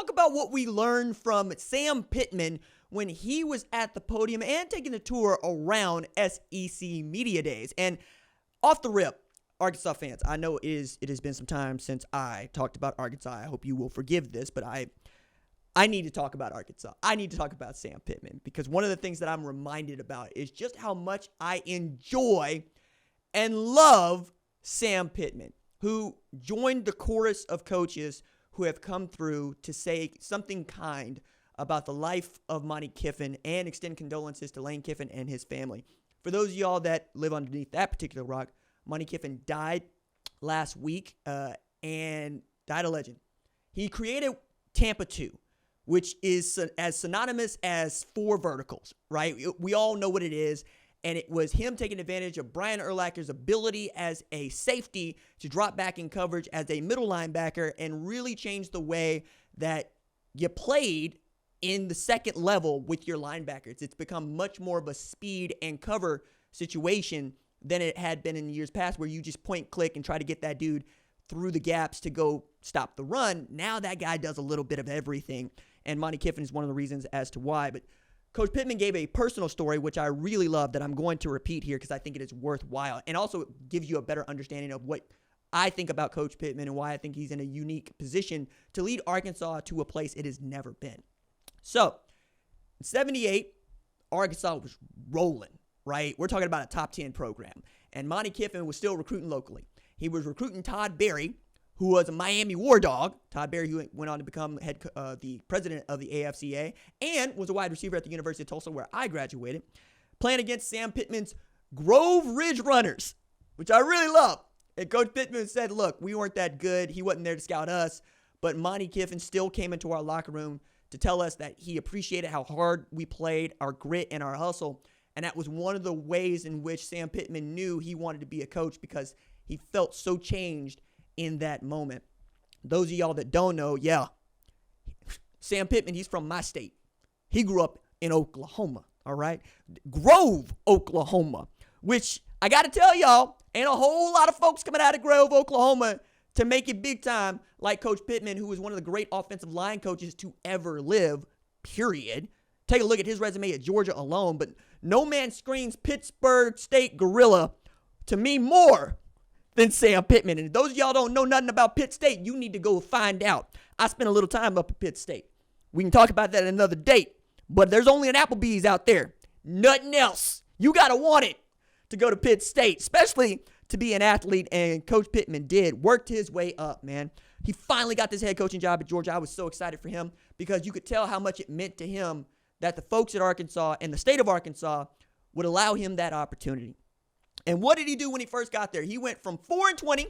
talk about what we learned from Sam Pittman when he was at the podium and taking a tour around SEC Media Days. And off the rip, Arkansas fans, I know it has been some time since I talked about Arkansas. I hope you will forgive this, but I need to talk about Arkansas. I need to talk about Sam Pittman, because one of the things that I'm reminded about is just how much I enjoy and love Sam Pittman, who joined the chorus of coaches who have come through to say something kind about the life of Monte Kiffin and extend condolences to Lane Kiffin and his family. For those of y'all that live underneath that particular rock, Monte Kiffin died last week and died a legend. He created Tampa 2, which is as synonymous as 4 verticals, right? We all know what it is. And it was him taking advantage of Brian Urlacher's ability as a safety to drop back in coverage as a middle linebacker and really change the way that you played in the second level with your linebackers. It's become much more of a speed and cover situation than it had been in years past, where you just point, click, and try to get that dude through the gaps to go stop the run. Now that guy does a little bit of everything, and Monte Kiffin is one of the reasons as to why. But Coach Pittman gave a personal story, which I really love, that I'm going to repeat here because I think it is worthwhile, and also gives you a better understanding of what I think about Coach Pittman and why I think he's in a unique position to lead Arkansas to a place it has never been. So, in 78, Arkansas was rolling, right? We're talking about a top 10 program, and Monte Kiffin was still recruiting locally. He was recruiting Todd Berry, who was a Miami War Dog. Todd Berry, who went on to become the president of the AFCA, and was a wide receiver at the University of Tulsa, where I graduated, playing against Sam Pittman's Grove Ridge Runners, which I really love. And Coach Pittman said, look, we weren't that good. He wasn't there to scout us, but Monte Kiffin still came into our locker room to tell us that he appreciated how hard we played, our grit and our hustle. And that was one of the ways in which Sam Pittman knew he wanted to be a coach, because he felt so changed in that moment. Those of y'all that don't know, Sam Pittman, he's from my state. He grew up in Oklahoma, all right? Grove, Oklahoma, which I got to tell y'all, ain't a whole lot of folks coming out of Grove, Oklahoma to make it big time like Coach Pittman, who was one of the great offensive line coaches to ever live, period. Take a look at his resume at Georgia alone, but no man screams Pittsburgh State Gorilla to me more than Sam Pittman. And those of y'all don't know nothing about Pitt State, you need to go find out. I spent a little time up at Pitt State. We can talk about that another date, but there's only an Applebee's out there. Nothing else. You got to want it to go to Pitt State, especially to be an athlete, and Coach Pittman worked his way up, man. He finally got this head coaching job at Georgia. I was so excited for him, because you could tell how much it meant to him that the folks at Arkansas and the state of Arkansas would allow him that opportunity. And what did he do when he first got there? He went from 4-20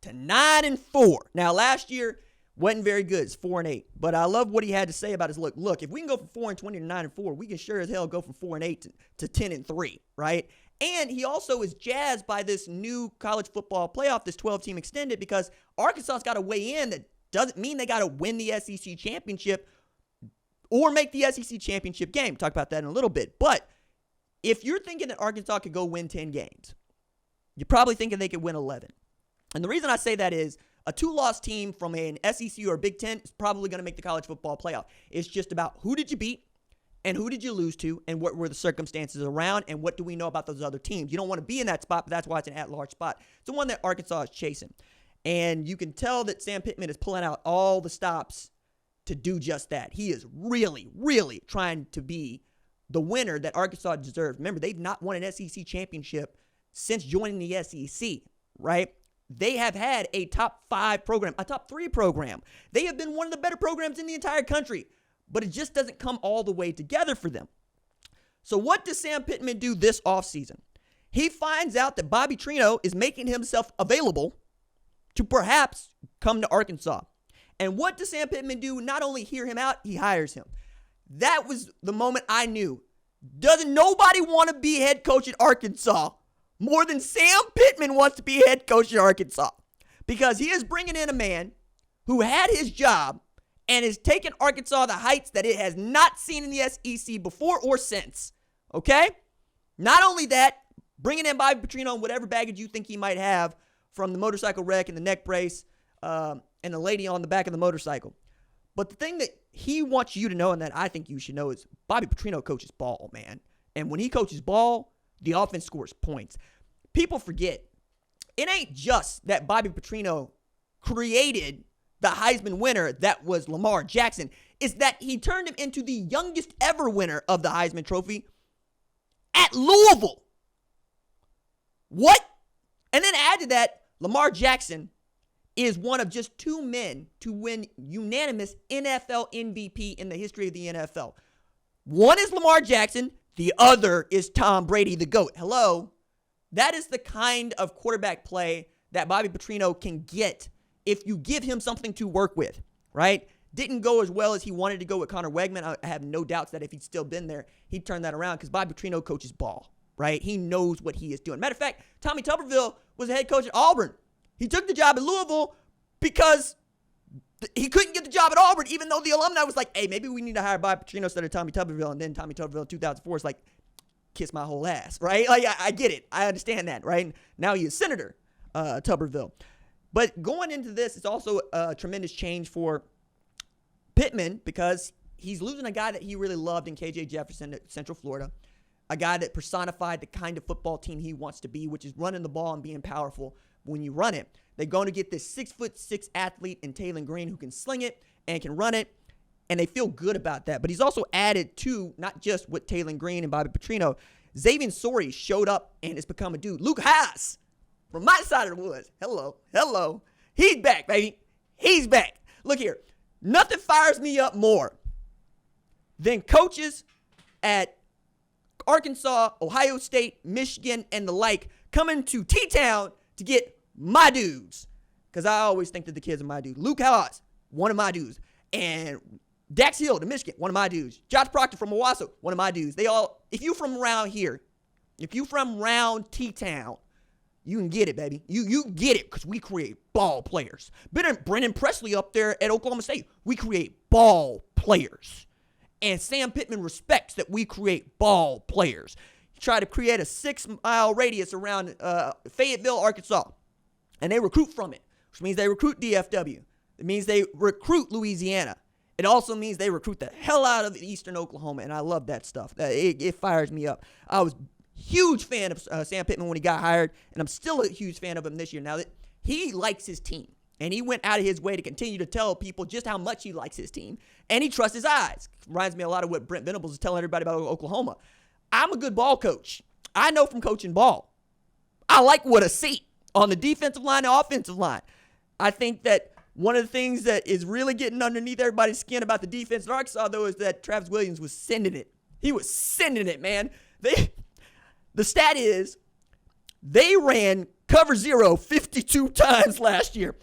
to 9-4. Now, last year wasn't very good. It's 4-8. But I love what he had to say about his look. If we can go from 4-20 to 9-4, we can sure as hell go from 4-8 to 10-3, right? And he also is jazzed by this new college football playoff, this 12-team extended, because Arkansas's got to weigh in. That doesn't mean they got to win the SEC championship or make the SEC championship game. Talk about that in a little bit. But if you're thinking that Arkansas could go win 10 games, you're probably thinking they could win 11. And the reason I say that is a 2-loss team from an SEC or Big Ten is probably going to make the college football playoff. It's just about who did you beat and who did you lose to and what were the circumstances around and what do we know about those other teams. You don't want to be in that spot, but that's why it's an at-large spot. It's the one that Arkansas is chasing. And you can tell that Sam Pittman is pulling out all the stops to do just that. He is really, really trying to be the winner that Arkansas deserves. Remember, they've not won an SEC championship since joining the SEC, right? They have had a top 5 program, a top 3 program. They have been one of the better programs in the entire country, but it just doesn't come all the way together for them. So what does Sam Pittman do this offseason? He finds out that Bobby Petrino is making himself available to perhaps come to Arkansas. And what does Sam Pittman do? Not only hear him out, he hires him. That was the moment I knew. Doesn't nobody want to be head coach at Arkansas more than Sam Pittman wants to be head coach at Arkansas? Because he is bringing in a man who had his job and is taking Arkansas to heights that it has not seen in the SEC before or since. Okay? Not only that, bringing in Bobby Petrino and whatever baggage you think he might have from the motorcycle wreck and the neck brace and the lady on the back of the motorcycle. But the thing that he wants you to know and that I think you should know is Bobby Petrino coaches ball, man. And when he coaches ball, the offense scores points. People forget, it ain't just that Bobby Petrino created the Heisman winner that was Lamar Jackson. It's that he turned him into the youngest ever winner of the Heisman Trophy at Louisville. What? And then add to that, Lamar Jackson is one of just 2 men to win unanimous NFL MVP in the history of the NFL. One is Lamar Jackson. The other is Tom Brady, the GOAT. Hello? That is the kind of quarterback play that Bobby Petrino can get if you give him something to work with, right? Didn't go as well as he wanted to go with Connor Wegman. I have no doubts that if he'd still been there, he'd turn that around because Bobby Petrino coaches ball, right? He knows what he is doing. Matter of fact, Tommy Tuberville was the head coach at Auburn. He took the job at Louisville because he couldn't get the job at Auburn, even though the alumni was like, hey, maybe we need to hire Bobby Petrino instead of Tommy Tuberville. And then Tommy Tuberville in 2004 is like, kiss my whole ass, right? Like, I get it. I understand that, right? Now he is Senator Tuberville. But going into this, it's also a tremendous change for Pittman because he's losing a guy that he really loved in KJ Jefferson at Central Florida, a guy that personified the kind of football team he wants to be, which is running the ball and being powerful when you run it. They're going to get this 6'6" athlete in Taylor Green who can sling it and can run it, and they feel good about that. But he's also added to, not just with Taylor Green and Bobby Petrino, Xavian Sorey showed up and has become a dude. Luke Haas from my side of the woods. Hello. He's back, baby. He's back. Look here. Nothing fires me up more than coaches at Arkansas, Ohio State, Michigan, and the like coming to T-Town to get my dudes. Because I always think that the kids are my dudes. Luke Haas, one of my dudes. And Dax Hill to Michigan, one of my dudes. Josh Proctor from Owasso, one of my dudes. They all, if you from around here, if you from around T-Town, you can get it, baby. You get it because we create ball players. Brennan Presley up there at Oklahoma State, we create ball players. And Sam Pittman respects that we create ball players. Try to create a 6-mile radius around Fayetteville, Arkansas. And they recruit from it, which means they recruit DFW. It means they recruit Louisiana. It also means they recruit the hell out of Eastern Oklahoma, and I love that stuff. It fires me up. I was a huge fan of Sam Pittman when he got hired, and I'm still a huge fan of him this year. Now, that he likes his team, and he went out of his way to continue to tell people just how much he likes his team, and he trusts his eyes. Reminds me a lot of what Brent Venables is telling everybody about Oklahoma. I'm a good ball coach. I know from coaching ball. I like what I see on the defensive line and offensive line. I think that one of the things that is really getting underneath everybody's skin about the defense in Arkansas, though, is that Travis Williams was sending it. He was sending it, man. The stat is they ran cover 0 52 times last year.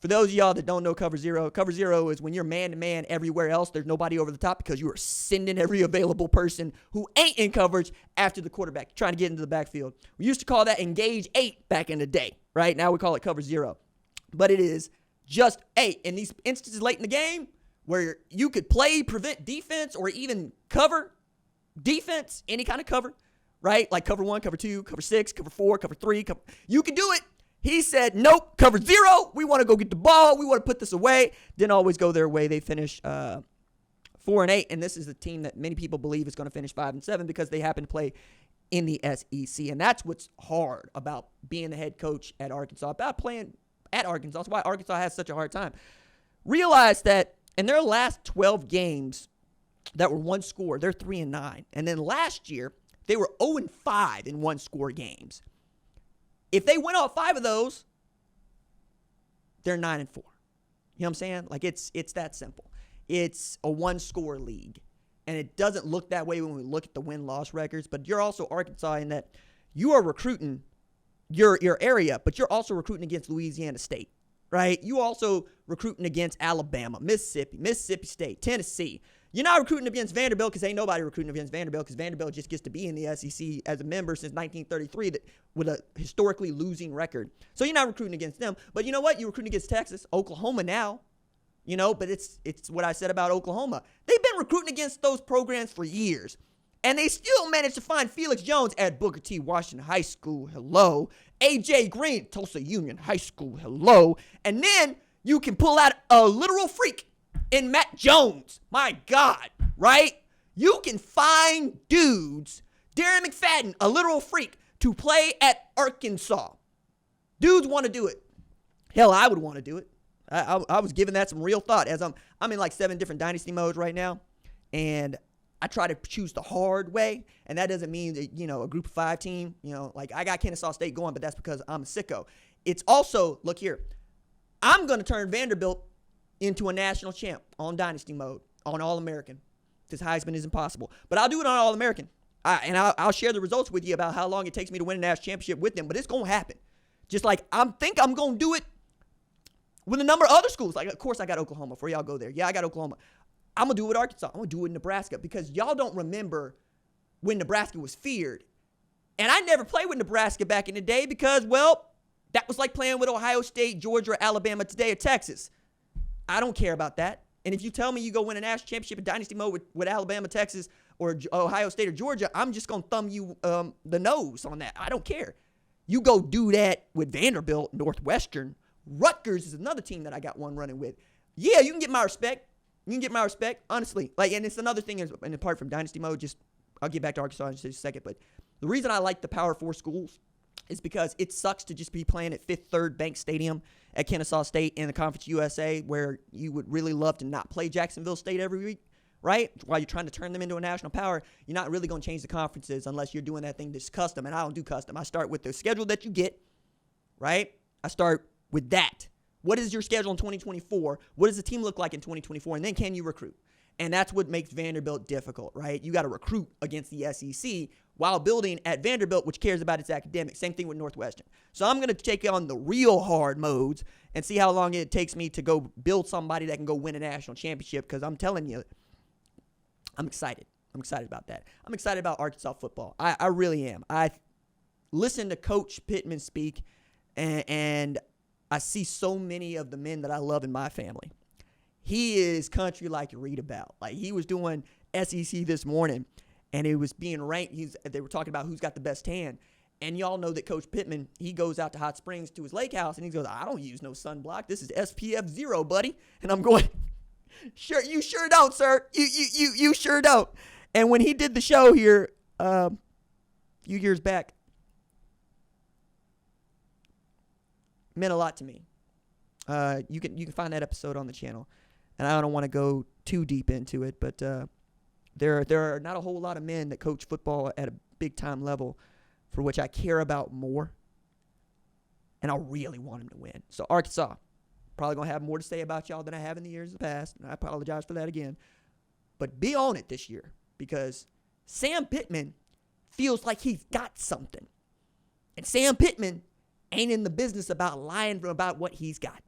For those of y'all that don't know cover zero is when you're man-to-man everywhere else. There's nobody over the top because you are sending every available person who ain't in coverage after the quarterback, trying to get into the backfield. We used to call that engage 8 back in the day, right? Now we call it cover 0. But it is just 8. In these instances late in the game where you could play, prevent defense, or even cover defense, any kind of cover, right? Like cover 1, cover 2, cover 6, cover 4, cover 3. You can do it. He said, nope, cover 0. We want to go get the ball. We want to put this away. Didn't always go their way. They finished 4-8, and this is the team that many people believe is going to finish 5-7 because they happen to play in the SEC. And that's what's hard about being the head coach at Arkansas, about playing at Arkansas. That's why Arkansas has such a hard time. Realize that in their last 12 games that were one score, they're 3-9. And then last year, they were 0-5 in one-score games. If they win all 5 of those, they're 9-4. You know what I'm saying? Like, it's that simple. It's a one-score league. And it doesn't look that way when we look at the win-loss records. But you're also Arkansas in that you are recruiting your area, but you're also recruiting against Louisiana State, right? You also recruiting against Alabama, Mississippi State, Tennessee. You're not recruiting against Vanderbilt because ain't nobody recruiting against Vanderbilt because Vanderbilt just gets to be in the SEC as a member since 1933 with a historically losing record. So you're not recruiting against them. But you know what? You're recruiting against Texas, Oklahoma now. You know, but it's what I said about Oklahoma. They've been recruiting against those programs for years. And they still managed to find Felix Jones at Booker T. Washington High School. Hello. A.J. Green, Tulsa Union High School. Hello. And then you can pull out a literal freak and Matt Jones. My God, right? You can find dudes, Darren McFadden, a literal freak, to play at Arkansas. Dudes want to do it. Hell, I would want to do it. I was giving that some real thought as I'm in like 7 different Dynasty modes right now, and I try to choose the hard way, and that doesn't mean that, a group of 5 team, like I got Arkansas State going, but that's because I'm a sicko. It's also, look here, I'm going to turn Vanderbilt into a national champ on Dynasty mode, on All-American, because Heisman is impossible. But I'll do it on All-American, and I'll share the results with you about how long it takes me to win a national championship with them, but it's going to happen. Just like I'm going to do it with a number of other schools. Like, of course, I got Oklahoma. For y'all go there. Yeah, I got Oklahoma. I'm going to do it with Arkansas. I'm going to do it in Nebraska because y'all don't remember when Nebraska was feared. And I never played with Nebraska back in the day because, well, that was like playing with Ohio State, Georgia, or Alabama today, or Texas. I don't care about that. And if you tell me you go win a national championship in Dynasty mode with Alabama, Texas, or Ohio State or Georgia, I'm just going to thumb you the nose on that. I don't care. You go do that with Vanderbilt, Northwestern. Rutgers is another team that I got one running with. Yeah, you can get my respect. You can get my respect, honestly. And it's another thing, and apart from Dynasty mode, I'll get back to Arkansas in just a second, but the reason I like the Power 4 schools is because it sucks to just be playing at Fifth Third Bank Stadium at Kennesaw State in the Conference USA, where you would really love to not play Jacksonville State every week, right? While you're trying to turn them into a national power, you're not really going to change the conferences unless you're doing that thing that's custom, and I don't do custom. I start with the schedule that you get, right? I start with that. What is your schedule in 2024? What does the team look like in 2024? And then can you recruit? And that's what makes Vanderbilt difficult, right? You got to recruit against the SEC while building at Vanderbilt, which cares about its academics. Same thing with Northwestern. So I'm going to take on the real hard modes and see how long it takes me to go build somebody that can go win a national championship, because I'm telling you, I'm excited. I'm excited about that. I'm excited about Arkansas football. I really am. I listened to Coach Pittman speak, and I see so many of the men that I love in my family. He is country like you read about. Like, he was doing SEC this morning, and it was being ranked. They were talking about who's got the best tan. And y'all know that Coach Pittman, he goes out to Hot Springs to his lake house, and he goes, I don't use no sunblock. This is SPF 0, buddy. And I'm going, sure, you sure don't, sir. You sure don't. And when he did the show here a few years back, meant a lot to me. You can find that episode on the channel, and I don't want to go too deep into it, but there are not a whole lot of men that coach football at a big time level for which I care about more, and I really want them to win. So Arkansas, probably gonna have more to say about y'all than I have in the years past, and I apologize for that again. But be on it this year, because Sam Pittman feels like he's got something, and Sam Pittman ain't in the business about lying about what he's got.